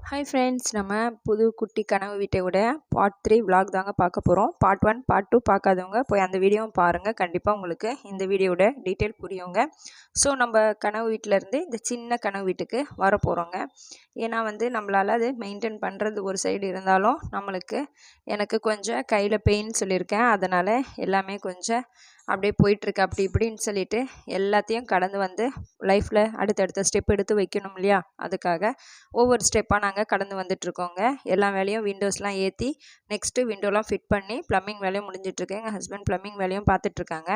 Hi friends, நம்ம புது குட்டி கனவு வீட்டோட பார்ட் 3 விலாக் தாங்க பார்க்க போகிறோம். பார்ட் 1 பார்ட் 2 பார்க்காதவங்க போய் அந்த வீடியோவும் பாருங்கள். கண்டிப்பாக உங்களுக்கு இந்த வீடியோட டீட்டெயில் புரியுங்க. ஸோ நம்ம கனவு வீட்டிலேருந்து இந்த சின்ன கனவு வீட்டுக்கு வர போகிறோங்க. ஏன்னா நம்மளால் அது மெயின்டைன் பண்ணுறது ஒரு சைடு இருந்தாலும் எனக்கு கொஞ்சம் கையில் பெயின் சொல்லியிருக்கேன். அதனால் எல்லாமே கொஞ்சம் அப்படியே போயிட்டுருக்கு. அப்படி இப்படின்னு சொல்லிட்டு எல்லாத்தையும் கடந்து லைஃப்பில் அடுத்தடுத்த ஸ்டெப் எடுத்து வைக்கணும் இல்லையா? அதுக்காக ஒவ்வொரு ஸ்டெப்பாக நாங்கள் கடந்து வந்துட்ருக்கோங்க. எல்லா வேலையும் விண்டோஸ்லாம் ஏற்றி நெக்ஸ்ட்டு விண்டோலாம் ஃபிட் பண்ணி ப்ளம்பிங் வேலையும் முடிஞ்சிட்ருக்கு. எங்கள் ஹஸ்பண்ட் ப்ளம்பிங் வேலையும் பார்த்துட்ருக்காங்க.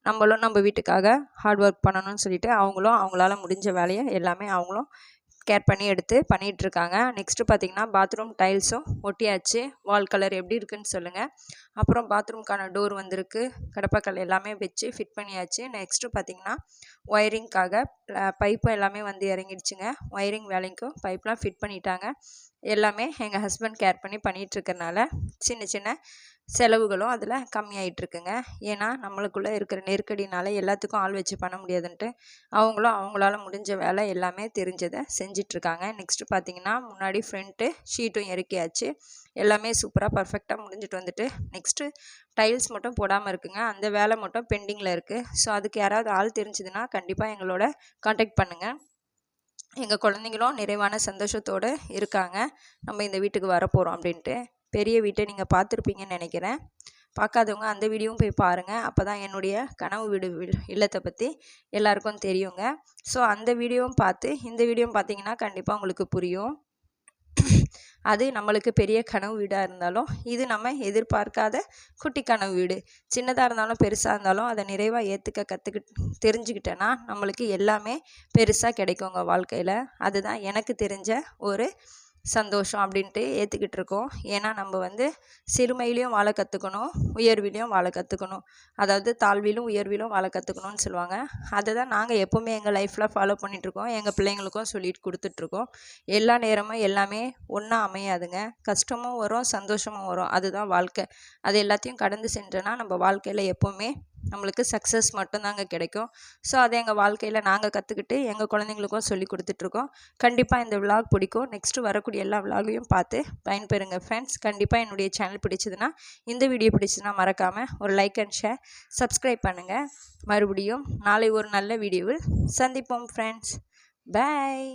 நம்மளும் நம்ம வீட்டுக்காக ஹார்ட் ஒர்க் பண்ணணும்னு சொல்லிட்டு அவங்களால முடிஞ்ச வேலையை எல்லாமே அவங்களும் கேர் பண்ணி எடுத்து பண்ணிகிட்ருக்காங்க. நெக்ஸ்ட்டு பார்த்திங்கன்னா பாத்ரூம் டைல்ஸும் ஒட்டியாச்சு. வால் கலர் எப்படி இருக்குதுன்னு சொல்லுங்கள். அப்புறம் பாத்ரூம்க்கான டோர் வந்திருக்கு. கடப்பாக்கல் எல்லாமே வச்சு ஃபிட் பண்ணியாச்சு. நெக்ஸ்ட்டு பார்த்திங்கன்னா ஒயரிங்க்காக பைப்பும் எல்லாமே இறங்கிடுச்சுங்க. ஒயரிங் வேலைக்கும் பைப்லாம் ஃபிட் பண்ணிட்டாங்க. எல்லாமே எங்கள் ஹஸ்பண்ட் கேர் பண்ணி பண்ணிகிட்ருக்கறனால சின்ன சின்ன செலவுகளும் அதில் கம்மியாயிட்ருக்குங்க. ஏன்னா நம்மளுக்குள்ளே இருக்கிற நெருக்கடினால எல்லாத்துக்கும் ஆள் வச்சு பண்ண முடியாதுன்ட்டு அவங்களால முடிஞ்ச வேலை எல்லாமே தெரிஞ்சதை செஞ்சிட்ருக்காங்க. நெக்ஸ்ட்டு பார்த்திங்கன்னா முன்னாடி ஃப்ரண்ட்டு ஷீட்டும் இறக்கியாச்சு. எல்லாமே சூப்பராக பர்ஃபெக்டாக முடிஞ்சிட்டு நெக்ஸ்ட்டு டைல்ஸ் மட்டும் போடாமல் இருக்குங்க. அந்த வேலை மட்டும் பெண்டிங்கில் இருக்குது. ஸோ அதுக்கு யாராவது ஆள் தெரிஞ்சுதுன்னா கண்டிப்பாக எங்களோட காண்டாக்ட் பண்ணுங்கள். எங்கள் குழந்தைங்களும் நிறைவான சந்தோஷத்தோடு இருக்காங்க. நம்ம இந்த வீட்டுக்கு வரப்போகிறோம் அப்படின்ட்டு. பெரிய வீட்டை நீங்கள் பார்த்துருப்பீங்கன்னு நினைக்கிறேன். பார்க்காதவங்க அந்த வீடியோவும் போய் பாருங்கள். அப்போ தான் என்னுடைய கனவு வீடு இல்லத்தை பற்றி எல்லாருக்கும் தெரியுங்க. ஸோ அந்த வீடியோவும் பார்த்து இந்த வீடியோவும் பார்த்தீங்கன்னா கண்டிப்பாக உங்களுக்கு புரியும். அது நம்மளுக்கு பெரிய கனவு வீடாக இருந்தாலும் இது நம்ம எதிர்பார்க்காத குட்டி கனவு வீடு. சின்னதாக இருந்தாலும் பெருசாக இருந்தாலும் அதை நிறைவாக ஏற்றுக்க தெரிஞ்சுக்கிட்டேன்னா நம்மளுக்கு எல்லாமே பெருசாக கிடைக்குங்க வாழ்க்கையில். அதுதான் எனக்கு தெரிஞ்ச ஒரு சந்தோஷம் அப்படின்ட்டு ஏற்றுக்கிட்டு இருக்கோம். ஏன்னா நம்ம சிறுமையிலையும் வாழ கற்றுக்கணும், உயர்விலையும் வாழ கற்றுக்கணும். அதாவது தாழ்விலும் உயர்விலும் வாழ கற்றுக்கணும்னு சொல்லுவாங்க. அதை தான் நாங்கள் எப்போவுமே எங்கள் லைஃப்பில் ஃபாலோ பண்ணிகிட்ருக்கோம். எங்கள் பிள்ளைங்களுக்கும் சொல்லிட்டு கொடுத்துட்ருக்கோம். எல்லா நேரமும் எல்லாமே ஒன்றா அமையாதுங்க. கஷ்டமும் வரும், சந்தோஷமும் வரும். அதுதான் வாழ்க்கை. அது எல்லாத்தையும் கடந்து சென்றோன்னா நம்ம வாழ்க்கையில் எப்போவுமே நம்மளுக்கு சக்ஸஸ் மட்டும்தாங்க கிடைக்கும். ஸோ அதை எங்கள் வாழ்க்கையில் நாங்கள் கற்றுக்கிட்டு எங்கள் குழந்தைங்களுக்கும் சொல்லி கொடுத்துட்ருக்கோம். கண்டிப்பாக இந்த விலாக் பிடிக்கும். நெக்ஸ்ட்டு வரக்கூடிய எல்லா விலாகையும் பார்த்து பயன்பெறுங்க ஃப்ரெண்ட்ஸ். கண்டிப்பாக என்னுடைய சேனல் பிடிச்சதுன்னா, இந்த வீடியோ பிடிச்சதுன்னா மறக்காமல் ஒரு லைக் அண்ட் ஷேர், சப்ஸ்கிரைப் பண்ணுங்கள். மறுபடியும் நாளை ஒரு நல்ல வீடியோவில் சந்திப்போம் ஃப்ரெண்ட்ஸ். பாய்.